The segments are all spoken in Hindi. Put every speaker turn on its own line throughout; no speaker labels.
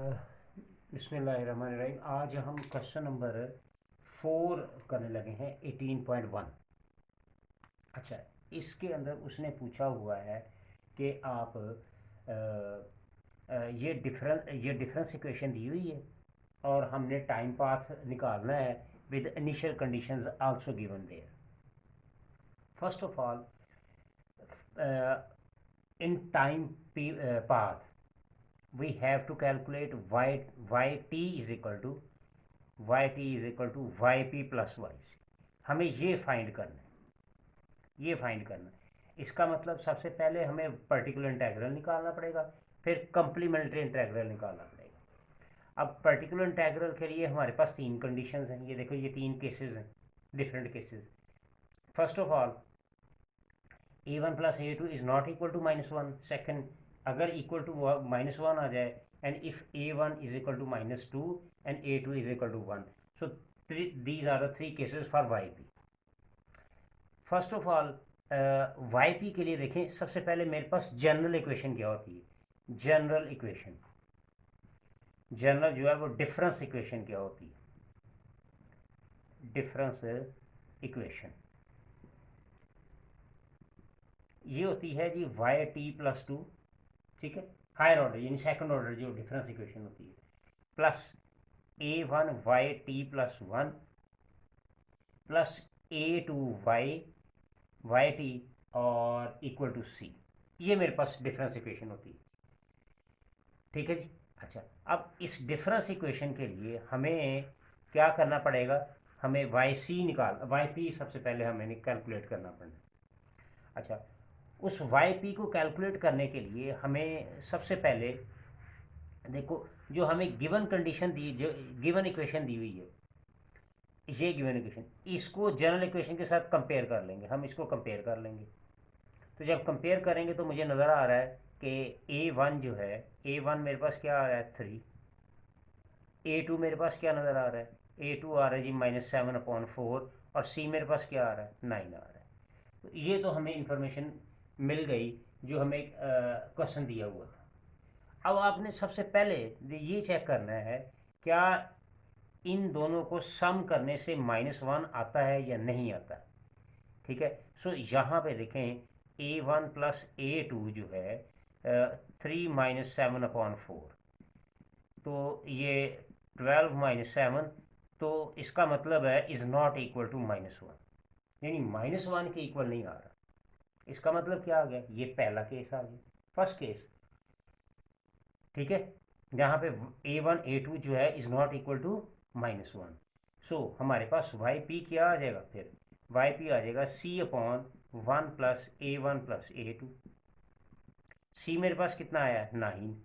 बिस्मिल्लाहिर्रहमानिर्रहीम। आज हम क्वेश्चन नंबर 4 करने लगे हैं 18.1। अच्छा, इसके अंदर उसने पूछा हुआ है कि आप ये डिफरेंस इक्वेशन दी हुई है और हमने टाइम पाथ निकालना है with initial conditions also given there. First of all, in time path we have to calculate yt is equal to yp plus yc। हमें ये फाइंड करना है। इसका मतलब सबसे पहले हमें पर्टिकुलर इंटेग्रल निकालना पड़ेगा, फिर कंप्लीमेंट्री इंटेग्रल निकालना पड़ेगा। अब पर्टिकुलर इंटेग्रल के लिए हमारे पास तीन कंडीशंस हैं। ये देखो, ये तीन केसेस हैं, different cases. First of all, a1 plus a2 is not equal to -1। Second, अगर इक्वल टू -1 आ जाए, and if a1 is equal to -2 and a2 is equal to 1, so these are the three cases for yp। First of all, yp के लिए देखें, सबसे पहले मेरे पास जनरल इक्वेशन क्या होती है। जनरल इक्वेशन, जनरल जो है वो डिफरेंस इक्वेशन क्या होती है। डिफरेंस इक्वेशन ये होती है जी yt प्लस 2, ठीक है, हायर ऑर्डर यानी सेकंड ऑर्डर जो डिफरेंस इक्वेशन होती है, plus a1 yt plus 1 plus a2 yt और इक्वल टू c। ये मेरे पास डिफरेंस इक्वेशन होती है, ठीक है जी। अच्छा, अब इस डिफरेंस इक्वेशन के लिए हमें क्या करना पड़ेगा, हमें yp सबसे पहले हमें कैलकुलेट करना पड़ेगा। अच्छा, उस yp को कैलकुलेट करने के लिए हमें सबसे पहले देखो, जो हमें गिवन कंडीशन दी, जो गिवन इक्वेशन दी हुई है, ये गिवन इक्वेशन, इसको जनरल इक्वेशन के साथ कंपेयर कर लेंगे। हम इसको कंपेयर कर लेंगे, तो जब कंपेयर करेंगे तो मुझे नज़र आ रहा है कि a1 जो है, a1 मेरे पास क्या आ रहा है 3, a2 मेरे पास क्या नज़र आ रहा है, a2 आ रहा है जी -7/4, और c मेरे पास क्या आ रहा है 9 आ रहा है। तो ये तो हमें इंफॉर्मेशन मिल गई जो हमें क्वेश्चन दिया हुआ था। अब आपने सबसे पहले ये चेक करना है क्या इन दोनों को सम करने से -1 आता है या नहीं आता है, ठीक है। सो यहाँ पे देखें, a1 प्लस a2 जो है 3 - 7/4, तो ये 12 - 7, तो इसका मतलब है इज़ नॉट इक्वल टू -1, यानी -1 के इक्वल नहीं आ रहा। इसका मतलब क्या आ गया, ये पहला केस आ गया, फर्स्ट केस, ठीक है, जहाँ पे a1 a2 जो है इज़ नॉट इक्वल टू -1। सो हमारे पास yp क्या आ जाएगा, फिर yp आ जाएगा c/1 plus a1 plus a2। c मेरे पास कितना आया 9,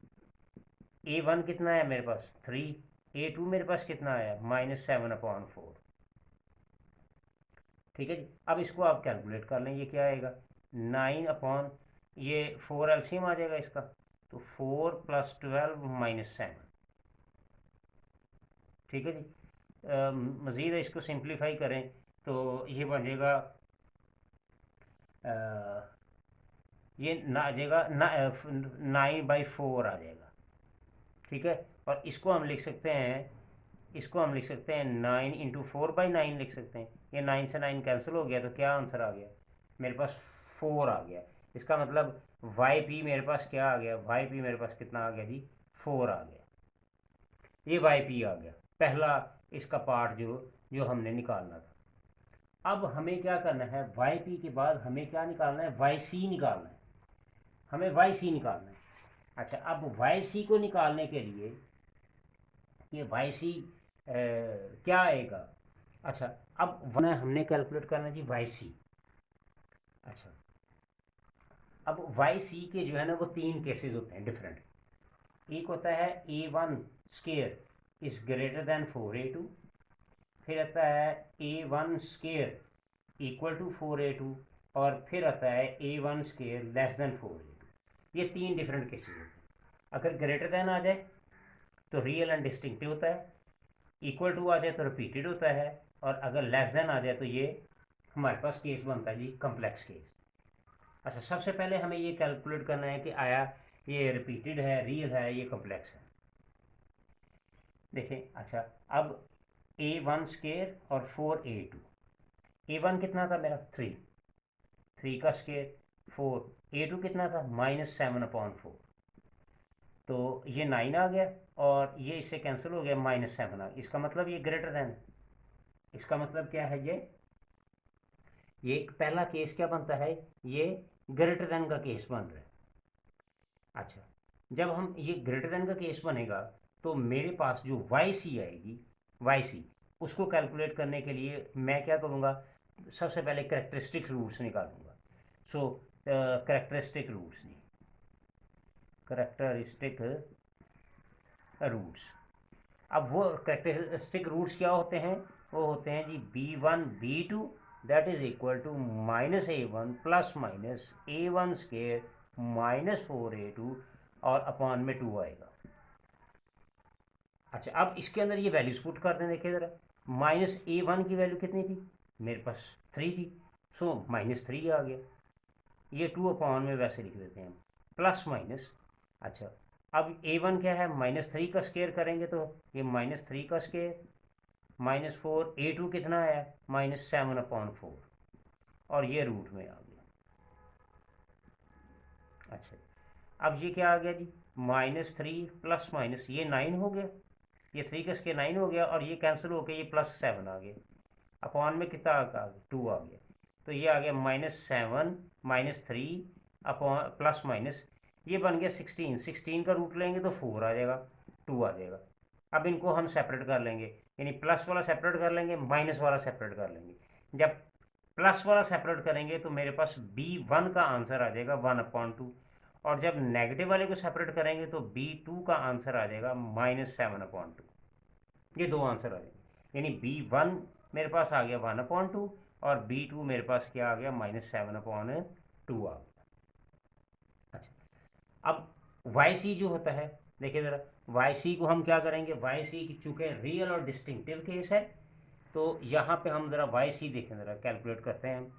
a1 कितना आया मेरे पास 3, a2 मेरे पास कितना आया -7/4, ठीक है जी। अब इसको आप कैलकुलेट कर लें, ये क्या आएगा 9 ये 4 एलसीएम आ जाएगा इसका, तो 4 + 12 - 7, ठीक है जी। मज़ीद इसको सिंप्लीफाई करें तो ये बन जाएगा, ये ना आ जाएगा 9/4 आ जाएगा, ठीक है। और इसको हम लिख सकते हैं, 9 × 4/9 लिख सकते हैं। ये 9 से 9 कैंसिल हो गया, तो क्या आंसर आ गया मेरे पास 4 आ गया। इसका मतलब yp मेरे पास क्या आ गया, yp मेरे पास कितना आ गया जी 4 आ गया। ये yp आ गया, पहला इसका पार्ट जो जो हमने निकालना था। अब हमें क्या करना है, yp के बाद हमें क्या निकालना है, yc निकालना है, हमें yc निकालना है। अच्छा, अब yc को निकालने के लिए ये yc क्या आएगा। अच्छा, अब हमने कैलकुलेट करना जी yc। अच्छा, अब yc के जो है ना वो तीन केसेस होते हैं डिफरेंट। एक होता है a1 square is greater than 4a2, फिर आता है a1 square equal to 4a2, और फिर आता है a1 square less than 4a2। ये तीन डिफरेंट केसेस होते हैं। अगर ग्रेटर देन आ जाए तो रियल एंड डिस्टिंक्टिव होता है, इक्वल टू आ जाए तो रिपीटेड होता है, और अगर लेस देन आ जाए तो ये हमारे पास केस बनता है जी कम्प्लेक्स केस। अच्छा, सबसे पहले हमें ये कैलकुलेट करना है कि आया ये रिपीटेड है, रियल है, ये कम्प्लेक्स है। देखें, अच्छा अब a1 और 4a2, a1 कितना था मेरा 3, 3 का स्केयर 4, a2 कितना था -7/4, तो ये 9 आ गया और ये इससे कैंसिल हो गया, -7 आ गया। इसका मतलब ये ग्रेटर देन, इसका मतलब क्या है, ये पहला केस क्या बनता है, ये ग्रेटर देन का केस बन रहा है। अच्छा, जब हम ये ग्रेटर देन का केस बनेगा तो मेरे पास जो वाई सी आएगी, वाई सी, उसको कैलकुलेट करने के लिए मैं क्या करूँगा, सबसे पहले करेक्टरिस्टिक रूट्स निकालूंगा। सो करेक्टरिस्टिक रूट्स, करेक्टरिस्टिक रूट्स, अब वो करेक्टरिस्टिक रूट्स क्या होते हैं, वो होते हैं जी b1 b2 that is equal to -a1 plus minus a1 square -4a2 और अपॉन में 2 आएगा। अच्छा, अब इसके अंदर ये वैल्यूज पुट कर दें, देखिए ज़रा, -a1 की वैल्यू कितनी थी, मेरे पास 3 थी, सो -3 आ गया, ये 2 अपॉन में वैसे लिख देते हैं प्लस माइनस। अच्छा, अब a1 क्या है, -3 का स्केयर करेंगे तो ये -3 का स्केयर -4, a2 कितना आया -7/4 और ये रूट में आ गया। अच्छा, अब ये क्या आ गया जी, -3 प्लस माइनस ये 9 हो गया, ये 3 का स्केयर 9 हो गया और ये कैंसिल होकर ये +7 आ गया, अपॉन में कितना आ गया 2 आ गया, तो ये आ गया -7 -3 अपॉन प्लस माइनस, ये बन गया 16, 16 का रूट लेंगे तो 4 आ जाएगा, 2 आ जाएगा। अब इनको हम सेपरेट कर लेंगे, यानी प्लस वाला सेपरेट कर लेंगे, माइनस वाला सेपरेट कर लेंगे। जब प्लस वाला सेपरेट करेंगे तो मेरे पास b1 का आंसर आ जाएगा 1/2, और जब नेगेटिव वाले को सेपरेट करेंगे तो b2 का आंसर आ जाएगा -7/2। ये दो आंसर आ जाएंगे, यानी b1 मेरे पास आ गया 1/2 और b2 मेरे पास क्या आ गया -7/2 आ गया। अच्छा, अब yc जो होता है, देखिए ज़रा, yc को हम क्या करेंगे, yc की चूँकि रियल और डिस्टिंक्टिव केस है, तो यहाँ पे हम ज़रा yc देखें, ज़रा कैलकुलेट करते हैं हम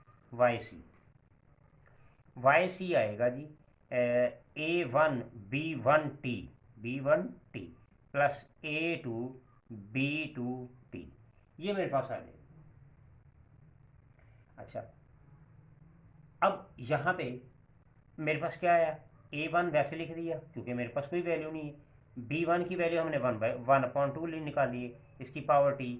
yc आएगा जी a1 b1t plus a2 b2t, ये मेरे पास आ जाएगा। अच्छा, अब यहाँ पे मेरे पास क्या आया, a1 वैसे लिख दिया क्योंकि मेरे पास कोई वैल्यू नहीं है, b1 की वैल्यू हमने 1/2 निकाली है, इसकी पावर t,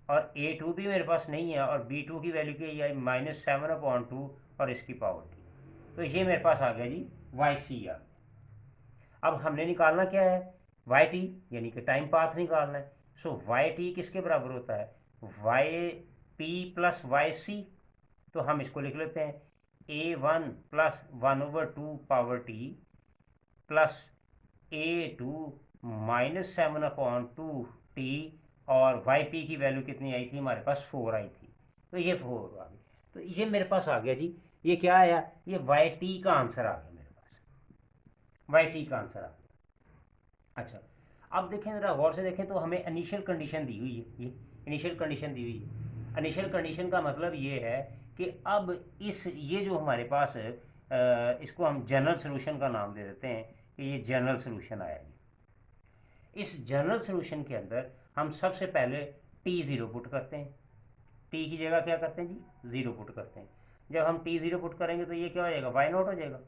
और a2 भी मेरे पास नहीं है और b2 की वैल्यू क्या है -7/2 और इसकी पावर t, तो ये मेरे पास आ गया जी yc आ। अब हमने निकालना क्या है, yt, यानी कि टाइम पाथ निकालना है। सो yt किसके बराबर होता है, yp प्लस yc, तो हम इसको लिख लेते हैं a1 plus 1/2 power t plus a2 -7/2 t, और yp की वैल्यू कितनी आई थी, हमारे पास 4 आई थी, तो ये 4 आ गई, तो ये मेरे पास आ गया जी, ये क्या आया, ये yt का आंसर आ गया मेरे पास, yt का आंसर आ गया। अच्छा, अब देखें ज़रा गौर से देखें तो हमें इनिशियल कंडीशन दी हुई है, ये इनिशियल कंडीशन दी हुई है। इनिशियल कंडीशन का मतलब ये है कि अब इस ये जो हमारे पास है, इसको हम जनरल सोल्यूशन का नाम दे देते हैं कि ये जनरल सोल्यूशन आया जी। इस जनरल सोल्यूशन के अंदर हम सबसे पहले t0 पुट करते हैं, t की जगह क्या करते हैं जी 0 पुट करते हैं। जब हम t0 पुट करेंगे तो ये क्या हो जाएगा, y0 हो जाएगा,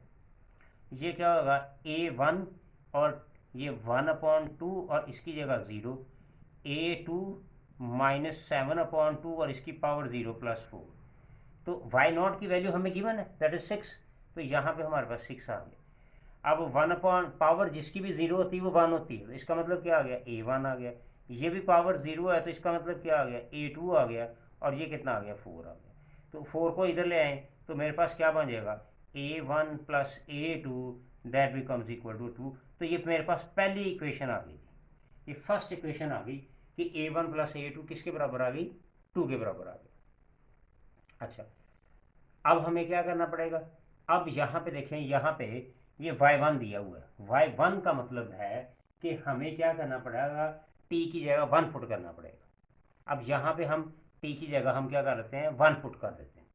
ये क्या होगा a1 और ये 1/2 और इसकी जगह 0, a2 -7/2 और इसकी पावर 0 + 4, तो y0 की वैल्यू हमें गिवन है दैट इज 6, तो यहाँ पे हमारे पास 6 आ गया। अब 1/पावर जिसकी भी 0 होती है वो 1 होती है, तो इसका मतलब क्या आ गया, a1 आ गया, ये भी पावर 0 है तो इसका मतलब क्या आ गया, a2 आ गया, और ये कितना आ गया 4 आ गया, तो 4 को इधर ले आए तो मेरे पास क्या बन जाएगा, a1 plus a2 that becomes equal to 2, तो ये मेरे पास पहली इक्वेशन आ गई, ये फर्स्ट इक्वेशन आ गई कि a1 प्लस a2 किसके बराबर आ गई, 2 के बराबर आ गई। अच्छा, अब हमें क्या करना पड़ेगा, अब यहाँ पे देखें, यहाँ पे ये y1 दिया हुआ है, y1 का मतलब है कि हमें क्या करना पड़ेगा, t की जगह 1 पुट करना पड़ेगा। अब यहाँ पे हम t की जगह हम क्या कर देते हैं, 1 पुट कर देते हैं,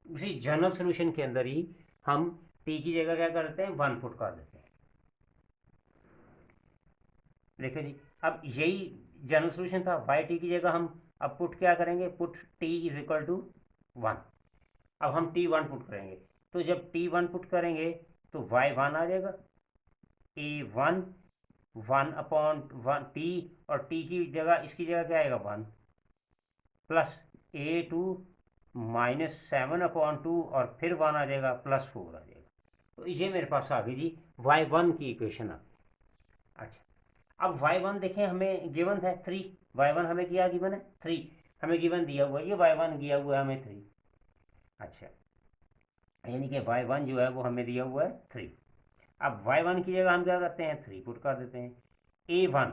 उसी जनरल सोल्यूशन के अंदर ही हम t की जगह क्या कर देते हैं, 1 पुट कर देते हैं। देखिए जी, अब यही जनरल सोल्यूशन था, वाई टी की जगह हम अब पुट क्या करेंगे, put t is equal to 1। अब हम टी 1 पुट करेंगे, तो जब टी 1 पुट करेंगे तो वाई 1 आ जाएगा, ए 1 1/1 टी, और टी की जगह इसकी जगह क्या आएगा 1, प्लस A2 -7/2 और फिर 1 आ जाएगा, +4 आ जाएगा। तो ये मेरे पास आ गई जी y1 की इक्वेशन आ गई। अच्छा, अब y1 देखें, हमें गिवन है 3, y1 हमें क्या गिवन है 3, हमें गिवन दिया हुआ है ये y1 दिया हुआ है हमें 3। अच्छा, यानी कि y1 जो है वो हमें दिया हुआ है 3। अब y1 की जगह हम क्या करते हैं 3 पुट कर देते हैं, a1,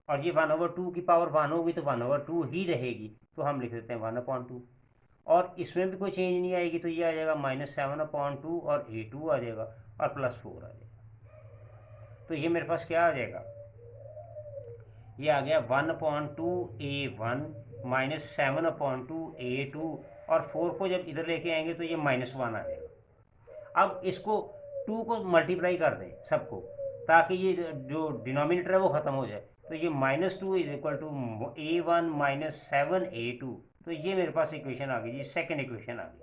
और ये 1/2 की पावर 1 होगी तो 1/2 ही रहेगी, तो हम लिख देते हैं 1/2, और इसमें भी कोई चेंज नहीं आएगी, तो ये आ जाएगा -7/2 और A2 आ जाएगा और +4 आ जाएगा। तो ये मेरे पास क्या आ जाएगा, ये आ गया 1/2A1 -7/2 A2, और 4 को जब इधर लेके आएंगे तो ये -1 आ जाएगा। अब इसको 2 को मल्टीप्लाई कर दें सबको, ताकि ये जो डिनोमिनेटर है वो ख़त्म हो जाए, तो ये -2 is equal to A1 -7A2। तो ये मेरे पास इक्वेशन आ गई, ये सेकेंड इक्वेशन आ गई।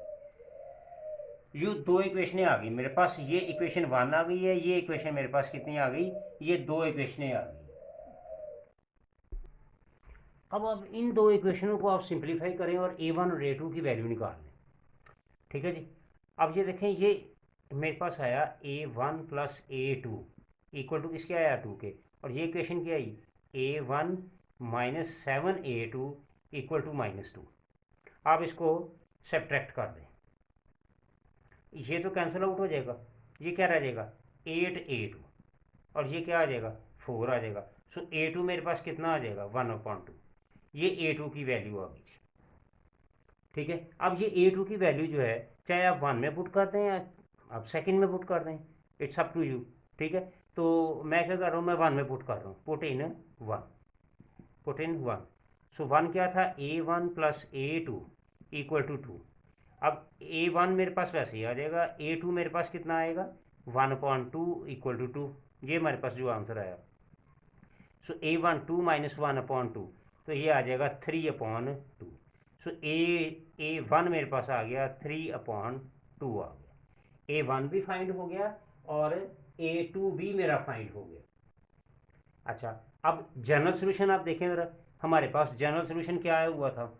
ये दो इक्वेशनें आ गई मेरे पास, ये इक्वेशन 1 आ गई है, ये इक्वेशन मेरे पास कितनी आ गई, ये दो इक्वेशनें आ गई। अब इन दो इक्वेशनों को आप सिंप्लीफाई करें और A1 और A2 की वैल्यू निकाल लें। ठीक है जी, अब ये देखें, ये मेरे पास आया A1 + A2 इक्वल टू किसके आया 2 के, और ये इक्वेशन क्या आई A1 -7A2 इक्वल टू -2। आप इसको सब्ट्रैक्ट कर दें, ये तो कैंसिल आउट हो जाएगा, ये क्या रह जाएगा 8A2, और ये क्या आ जाएगा 4 आ जाएगा। सो A2 मेरे पास कितना आ जाएगा 1/2, ये A2 की वैल्यू आ गई। ठीक है, अब ये A2 की वैल्यू जो है, चाहे आप 1 में पुट कर दें या आप सेकंड में पुट कर दें, इट्स अप टू यू। ठीक है, तो मैं क्या कर रहा हूँ, मैं 1 में पुट कर रहा हूँ, पुट इन 1, पुट इन 1। सो 1 क्या था A1 + A2 इक्वल टू 2। अब A1 मेरे पास वैसे ही आ जाएगा, A2 मेरे पास कितना आएगा 1/2 इक्वल टू 2, ये मेरे पास जो आंसर आया। सो A1 2 - 1/2, तो ये आ जाएगा 3/2। सो A1 मेरे पास आ गया 3/2 आ गया, A1 भी फाइंड हो गया और A2 भी मेरा फाइंड हो गया। अच्छा, अब जनरल सोल्यूशन आप देखें ज़रा, हमारे पास जनरल सोल्यूशन क्या आया हुआ था,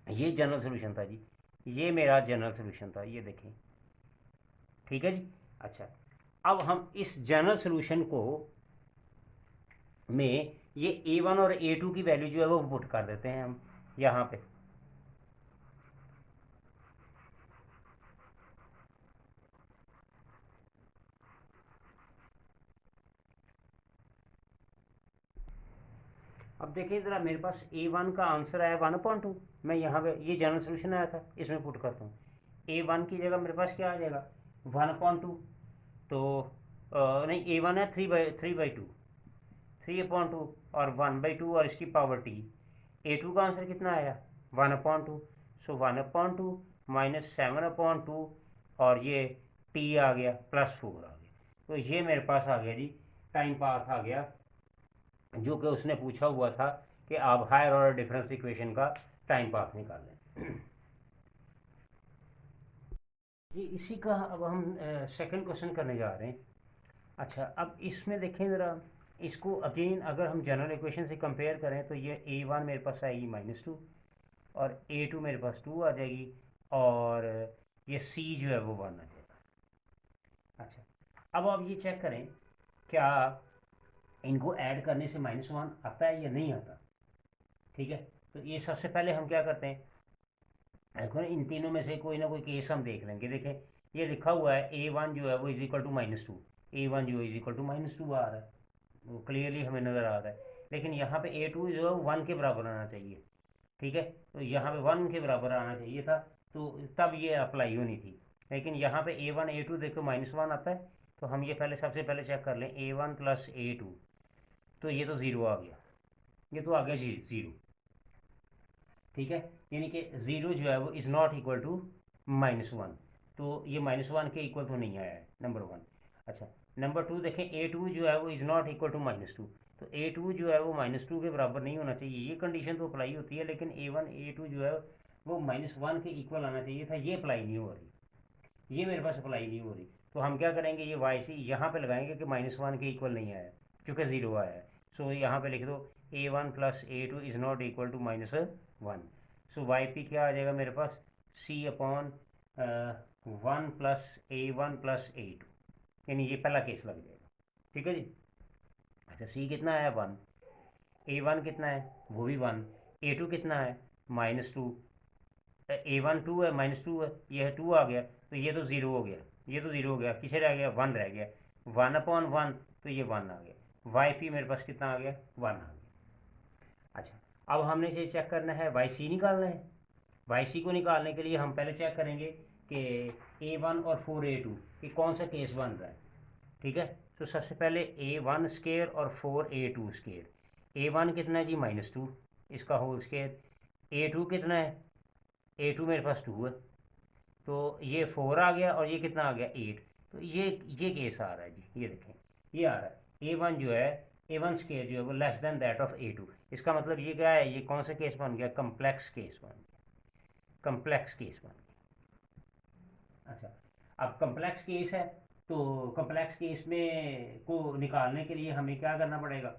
ये जनरल सोल्यूशन था जी, ये मेरा जनरल सोल्यूशन था, ये देखें। ठीक है जी, अच्छा, अब हम इस जनरल सोल्यूशन को में ये A1 और A2 की वैल्यू जो है वो पुट कर देते हैं हम यहाँ पे। अब देखिए ज़रा, मेरे पास A1 का आंसर आया 1/2, मैं यहाँ पे ये जनरल सोल्यूशन आया था, इसमें पुट करता हूँ। A1 की जगह मेरे पास क्या आ जाएगा 1/2, तो नहीं, A1 है 3/2, 3/2 और 1/2 और इसकी पावर t। A2 का आंसर कितना आया 1/2, सो 1/2 -7/2, और ये t आ गया +4 आ गया। तो ये मेरे पास आ गया जी टाइम पाथ आ गया, जो कि उसने पूछा हुआ था कि आप हायर ऑर्डर डिफरेंस इक्वेशन का टाइम पाथ निकालें। जी, इसी का अब हम सेकंड क्वेश्चन करने जा रहे हैं। अच्छा, अब इसमें देखें ज़रा, इसको अगेन अगर हम जनरल इक्वेशन से कंपेयर करें तो ये A1 मेरे पास आएगी -2, और A2 मेरे पास 2 आ जाएगी, और ये C जो है वो 1 आ जाएगा। अच्छा, अब आप ये चेक करें क्या इनको ऐड करने से -1 आता है या नहीं आता। ठीक है, तो ये सबसे पहले हम क्या करते हैं, देखो इन तीनों में से कोई ना कोई केस हम देख लेंगे। देखें, ये लिखा हुआ है A1 जो है वो इज इक्वल टू -2, A1 जो इज इक्वल टू -2 आ रहा है, वो क्लियरली हमें नज़र आ रहा है। लेकिन यहाँ पे A2 जो है 1 के बराबर आना चाहिए। ठीक है, तो यहाँ पे 1 के बराबर आना चाहिए था, तो तब ये अप्लाई होनी थी। लेकिन यहाँ पे A1 A2 देखो -1 आता है, तो हम ये पहले सबसे पहले चेक कर लें A1 + A2, तो ये तो ज़ीरो आ गया, ये तो आ गया ज़ीरो। ठीक है, यानी कि ज़ीरो जो है वो इज़ नॉट इक्वल टू -1, तो ये -1 के इक्वल तो नहीं आया है, नंबर 1। अच्छा, नंबर 2 देखें A2 जो है वो इज़ नॉट इक्वल टू -2, तो A2 जो है वो -2 के बराबर नहीं होना चाहिए, ये कंडीशन तो अप्लाई होती है, लेकिन A1 A2 जो है वो -1 के इक्वल आना चाहिए था, ये अप्लाई नहीं हो रही, ये मेरे पास अप्लाई नहीं हो रही। तो हम क्या करेंगे, ये वाई सी यहाँ पर लगाएंगे कि -1 के इक्वल नहीं आया, चूँकि 0 आया है। सो यहाँ पे लिख दो A1 + A2 is not equal to -1। So y p क्या आ जाएगा मेरे पास, C/1 + A1 + A2, यानी ये पहला केस लग जाएगा। ठीक है जी। अच्छा, सी कितना है 1, A1 कितना है वो भी 1, A2 कितना है -2, A1 2 है -2 है, ये है 2 आ गया, तो ये तो 0 हो गया, ये तो 0 हो गया, किसे रह गया 1 रह गया, 1/1, तो ये 1 आ गया। वाई पी मेरे पास कितना आ गया 1 आ गया। अच्छा, अब हमने ये चेक करना है वाई सी निकालना है। वाई सी को निकालने के लिए हम पहले चेक करेंगे कि A1 और 4A2 ये कौन सा केस बन रहा है। ठीक है, तो सबसे पहले A1² और 4A2²। A1 कितना है जी -2, इसका होल स्केयर। A2 कितना है, A2 मेरे पास 2 है, तो ये 4 आ गया, और ये कितना आ गया 8, तो ये केस आ रहा है जी, ये देखें ये आ रहा है A1 जो है, A1² जो है वो less than that of A2। इसका मतलब ये क्या है, ये कौन सा केस बन गया, कम्प्लेक्स केस बन गया, कम्प्लेक्स केस बन गया। अच्छा, अब कम्प्लेक्स केस है, तो कम्प्लेक्स केस में को निकालने के लिए हमें क्या करना पड़ेगा,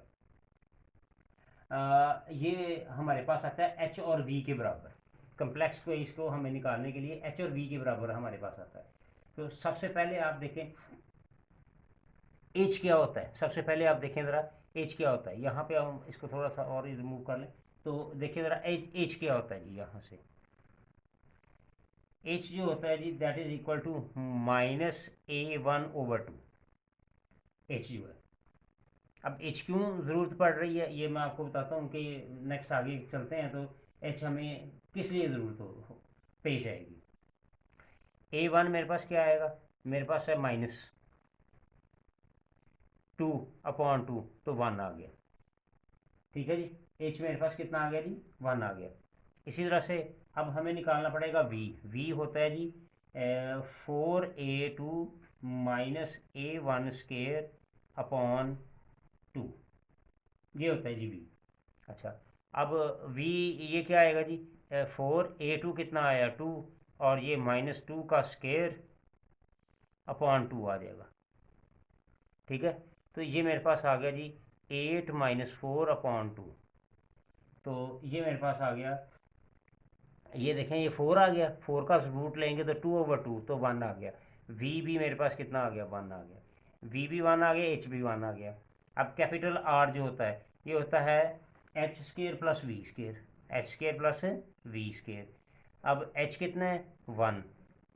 ये हमारे पास आता है H और V के बराबर। कम्प्लेक्स केस को हमें निकालने के लिए H और V के बराबर हमारे पास आता है। तो सबसे पहले आप देखें H क्या होता है, सबसे पहले आप देखें ज़रा H क्या होता है। यहाँ पे हम इसको थोड़ा सा और रिमूव कर लें, तो देखिए ज़रा H क्या होता है जी, यहाँ से H जो होता है जी that is equal to -A1/2। H जो है, अब H क्यों ज़रूरत पड़ रही है ये मैं आपको बताता हूँ कि नेक्स्ट आगे चलते हैं तो H हमें किस लिए ज़रूरत हो पेश आएगी। A1 मेरे पास क्या आएगा, मेरे पास है -2/2, तो 1 आ गया। ठीक है जी, H मेरे पास कितना आ गया जी 1 आ गया। इसी तरह से अब हमें निकालना पड़ेगा V होता है जी 4A2 -A1²/2, ये होता है जी V। अच्छा, अब V ये क्या आएगा जी, 4A2 कितना आया 2, और ये -2 का स्केयर/2 आ जाएगा। ठीक है, तो ये मेरे पास आ गया जी 8 - 4/2, तो ये मेरे पास आ गया, ये देखें ये 4 आ गया, 4 का रूट लेंगे तो 2/2, तो 1 आ गया। V भी मेरे पास कितना आ गया 1 आ गया, V भी 1 आ गया, H भी 1 आ गया। अब कैपिटल R जो होता है ये होता है H² + V², H² + V²। अब H कितना है 1,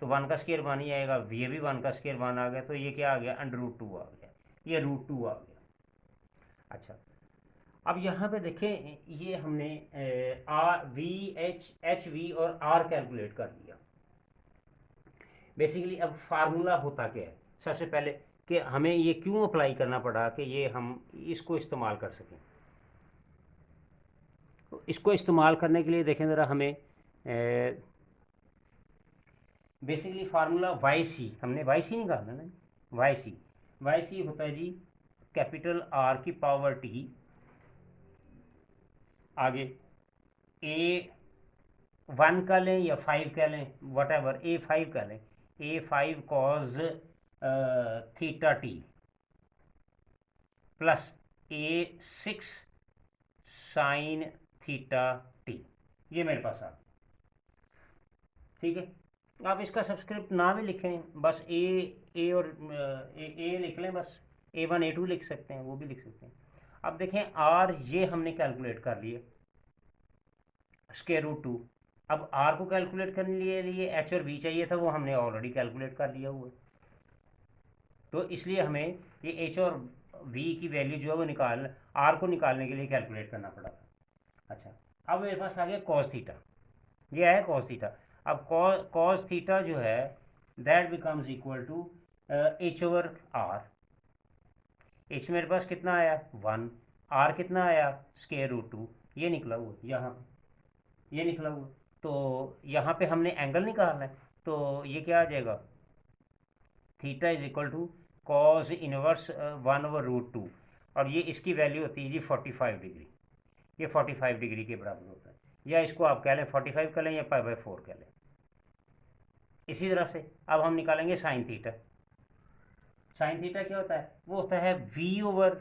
तो 1 का स्केयर 1 ही आएगा, ये भी 1 का स्केयर 1 आ गया, तो ये क्या आ गया √2 आ गया, ये √2 आ गया। अच्छा, अब यहाँ पे देखें ये हमने H V और R कैलकुलेट कर लिया। बेसिकली अब फार्मूला होता क्या है, सबसे पहले कि हमें ये क्यों अप्लाई करना पड़ा कि ये हम इसको इस्तेमाल कर सकें। तो इसको इस्तेमाल करने के लिए देखें ज़रा हमें बेसिकली फार्मूला YC, हमने YC निकालना ना, YC होता है जी कैपिटल R की पावर T, आगे A1 का लें या 5 का लें, वट एवर, A5 का लें, A5 cos θt plus A6 sin θt, ये मेरे पास आ। ठीक है, आप इसका सब्सक्रिप्ट ना भी लिखें, बस ए और ए लिख लें, बस A1 A2 लिख सकते हैं, वो भी लिख सकते हैं। अब देखें R ये हमने कैलकुलेट कर लिए √2। अब R को कैलकुलेट करने के लिए H और V चाहिए था, वो हमने ऑलरेडी कैलकुलेट कर लिया हुआ, तो इसलिए हमें ये H और V की वैल्यू जो है वो R को निकालने के लिए कैलकुलेट करना पड़ा था। अच्छा, अब मेरे पास आ गया cos थीटा, ये है cos थीटा। अब cos थीटा जो है that becomes equal to H/R। H मेरे पास कितना आया 1, R कितना आया √2, ये निकला हुआ यहाँ पे, ये निकला हुआ। तो यहाँ पे हमने एंगल निकालना है, तो ये क्या आ जाएगा, theta is equal to cos inverse 1/√2, और ये इसकी वैल्यू होती है जी 45 डिग्री। ये 45 डिग्री के बराबर होता है, या इसको आप कह लें 45 कह लें या π/4 कह लें। इसी तरह से अब हम निकालेंगे साइन थीटा। साइन थीटा क्या होता है? वो होता है V/R।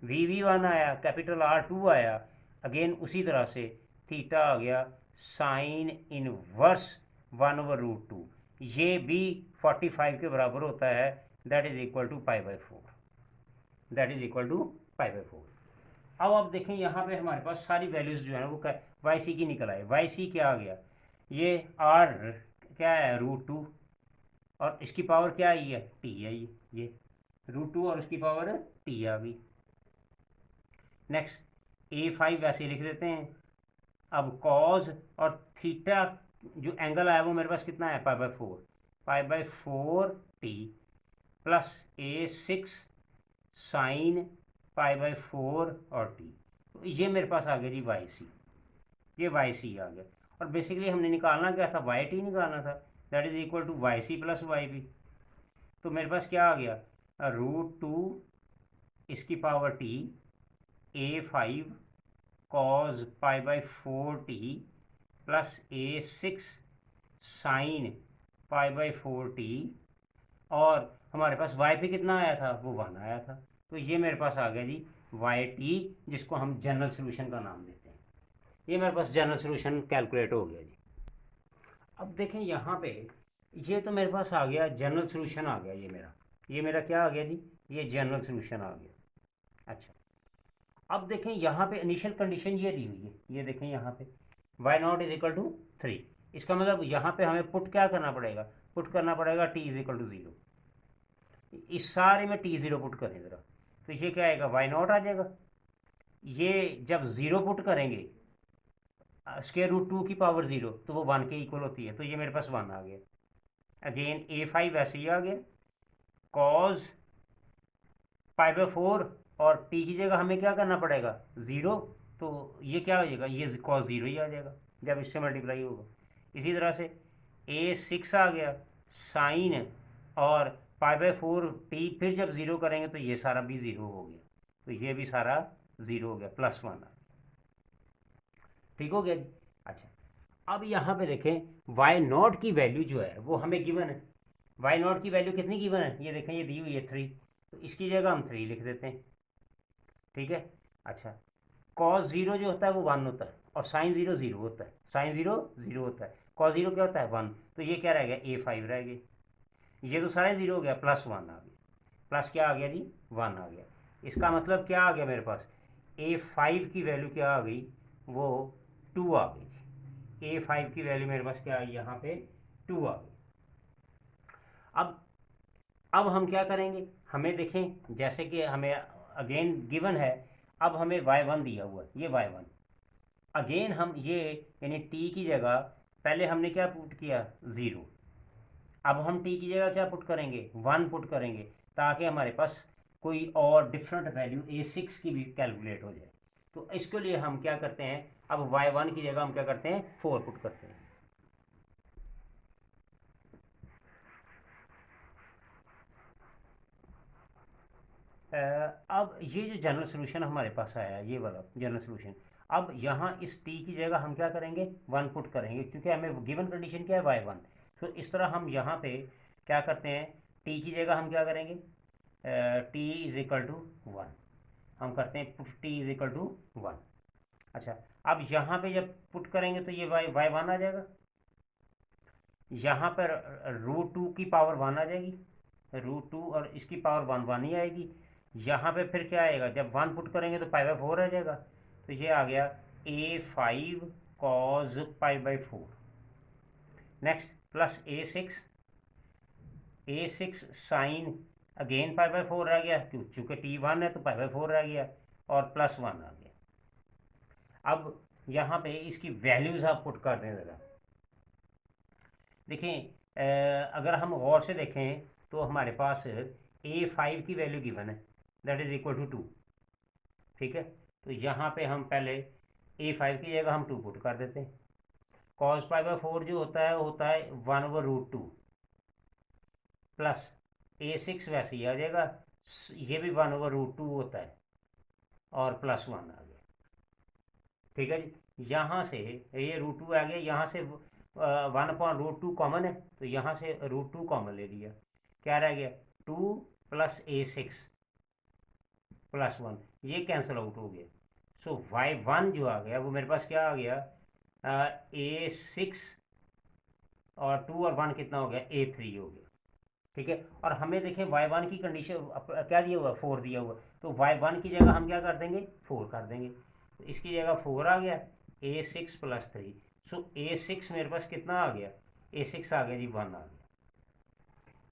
V1 आया, कैपिटल R2 आया, अगेन उसी तरह से थीटा आ गया साइन इनवर्स 1/√2। ये भी 45 के बराबर होता है, that is equal to π/4। That is equal to π/4। अब आप देखें यहाँ पे हमारे पास सारी वैल्यूज जो है वो वाई सी की निकल आए। वाई सी क्या आ गया? ये R क्या है? √2, और इसकी पावर क्या आई है? T I. ये √2 और इसकी पावर टी आ गई। नेक्स्ट A5 वैसे लिख देते हैं। अब कॉज और थीटा जो एंगल आया वो मेरे पास कितना है? π/4। π/4 टी प्लस A6 साइन π/4 और टी। तो ये मेरे पास आ गया जी वाई सी। ये वाई सी आ गया, और बेसिकली हमने निकालना क्या था? वाई टी निकालना था, that is equal to Y C plus Y B. तो मेरे पास क्या आ गया? √2 इसकी power T A5 cos π/4 T plus A6 sine π/4 T, और हमारे पास वाई पे कितना आया था? वो 1 आया था। तो ये मेरे पास आ गया जी वाई टी, जिसको हम जनरल सोल्यूशन का नाम देते हैं। ये मेरे पास जनरल सोल्यूशन कैलकुलेट हो गया जी। अब देखें यहाँ पे, ये तो मेरे पास आ गया जनरल सोल्यूशन आ गया। ये मेरा क्या आ गया जी? ये जनरल सोल्यूशन आ गया। अच्छा, अब देखें यहाँ पे इनिशियल कंडीशन ये दी हुई है। ये देखें यहाँ पे y0 इज इक्वल टू 3। इसका मतलब यहाँ पे हमें पुट क्या करना पड़ेगा? पुट करना पड़ेगा t इज इक्वल टू 0। इस सारे में t0 पुट करें ज़रा, तो ये क्या आएगा? y0 आ जाएगा। ये जब 0 पुट करेंगे √2 की पावर 0, तो वो 1 के इक्वल होती है, तो ये मेरे पास 1 आ गया। अगेन A5 वैसे ही आ गया, कॉज π/4 और t की जगह हमें क्या करना पड़ेगा? 0, तो ये क्या हो जाएगा? ये कॉस 0 ही आ जाएगा जब इससे मल्टीप्लाई होगा। इसी तरह से A6 आ गया साइन, और π/4 t फिर जब 0 करेंगे तो ये सारा भी 0 हो गया, तो ये भी सारा 0 हो गया, +1 आ गया। ठीक हो गया जी। अच्छा, अब यहाँ पे देखें y0 की वैल्यू जो है वो हमें गिवन है। y0 की वैल्यू कितनी गिवन है? ये देखें, ये दी हुई है 3, तो इसकी जगह हम 3 लिख देते हैं। ठीक है। अच्छा, कॉस 0 जो होता है वो 1 होता है, और साइन 0 0 होता है। साइन 0 0 होता है, कॉस 0 क्या होता है? 1। तो ये क्या रह गया? A5 रह गया। ये तो सारा 0 हो गया, +1 आ गया। प्लस क्या आ गया जी? 1 आ गया। इसका मतलब क्या आ गया मेरे पास? A5 की वैल्यू क्या आ गई? वो 2 आ गई जी। A5 की वैल्यू मेरे पास क्या आई? यहाँ पे 2 आ गई। अब हम क्या करेंगे? हमें देखें, जैसे कि हमें अगेन गिवन है, अब हमें y1 दिया हुआ है, ये y1। अगेन हम ये यानी t की जगह पहले हमने क्या पुट किया? 0। अब हम t की जगह क्या पुट करेंगे? 1 पुट करेंगे, ताकि हमारे पास कोई और डिफरेंट वैल्यू A6 की भी कैलकुलेट हो जाए। तो इसके लिए हम क्या करते हैं? अब y1 की जगह हम क्या करते हैं? 4 पुट करते हैं। अब ये जो जनरल सोल्यूशन हमारे पास आया, ये वाला जनरल सोल्यूशन, अब यहाँ इस t की जगह हम क्या करेंगे? 1 पुट करेंगे, क्योंकि हमें गिवन कंडीशन क्या है? y1। तो इस तरह हम यहाँ पे क्या करते हैं? t की जगह हम क्या करेंगे? t इज इक्वल टू 1 हम करते हैं, put t is equal to 1। अच्छा, अब यहाँ पे जब पुट करेंगे तो ये y1 आ जाएगा। यहाँ पर √2 की पावर 1 आ जाएगी, √2 और इसकी पावर 1 1 ही आएगी। यहाँ पे फिर क्या आएगा? जब 1 पुट करेंगे तो π/4 आ जाएगा, तो ये आ गया A5 cos π/4। Next plus A6 sine, again π/4 रह गया, चूँकि t1 है तो π/4 रह गया, और +1 आ गया। अब यहाँ पे इसकी वैल्यूज़ आप पुट कर दें ज़रा। देखें, अगर हम गौर से देखें तो हमारे पास A5 की वैल्यू गिवन है, दैट इज इक्वल टू 2। ठीक है, तो यहाँ पे हम पहले A5 की जगह हम 2 पुट कर देते हैं। cos π/4 जो होता है वो होता है 1/√2 प्लस A6 वैसे ही आ जाएगा, ये भी 1/√2 होता है और +1 आ गया। ठीक है जी, यहाँ से ये √2 आ गया, यहाँ से 1/√2 कॉमन है, तो यहाँ से √2 कॉमन ले लिया, क्या रह गया 2 + A6 +1, ये कैंसिल आउट हो गया। सो y1 जो आ गया वो मेरे पास क्या आ गया, A6 और 2 और 1 कितना हो गया, A3 हो गया। ठीक है, और हमें देखें y1 की कंडीशन क्या दिया हुआ, 4 दिया हुआ, तो y1 की जगह हम क्या कर देंगे, 4 कर देंगे, तो इसकी जगह 4 आ गया, A6 + 3। सो A6 मेरे पास कितना आ गया, A6 आ गया जी 1 आ गया,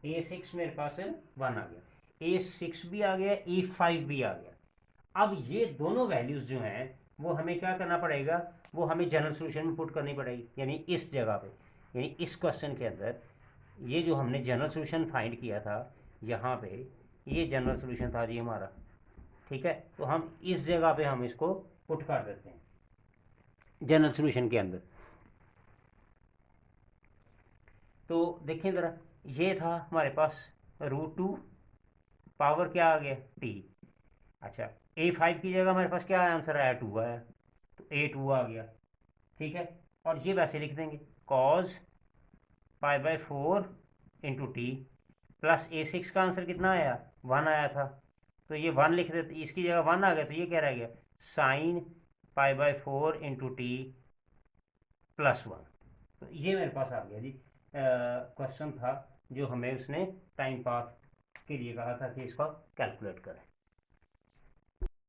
A6 मेरे पास 1 आ गया, A6 भी आ गया, A5 भी आ गया। अब ये दोनों वैल्यूज़ जो हैं वो हमें क्या करना पड़ेगा, वो हमें जनरल सोल्यूशन में पुट करनी पड़ेगी, यानी इस जगह पे, यानी इस क्वेश्चन के अंदर ये जो हमने जनरल सोल्यूशन फाइंड किया था यहाँ पे, ये जनरल सोल्यूशन था जी हमारा। ठीक है, तो हम इस जगह पे हम इसको पुट कर देते हैं जनरल सोल्यूशन के अंदर। तो देखें ज़रा, ये था हमारे पास √2, पावर क्या आ गया t। अच्छा, A5 की जगह हमारे पास क्या आंसर आया, 2 आया, तो A2 आ गया। ठीक है, और ये वैसे लिख देंगे cos π/4 × t, प्लस A6 का आंसर कितना आया, 1 आया था, तो ये 1 लिख देते, इसकी जगह 1 आ गया, तो ये क्या रह गया, sin π/4 × t +1। तो ये मेरे पास आ गया जी क्वेश्चन था जो हमें उसने टाइम पास के लिए कहा था कि इसको कैलकुलेट करें।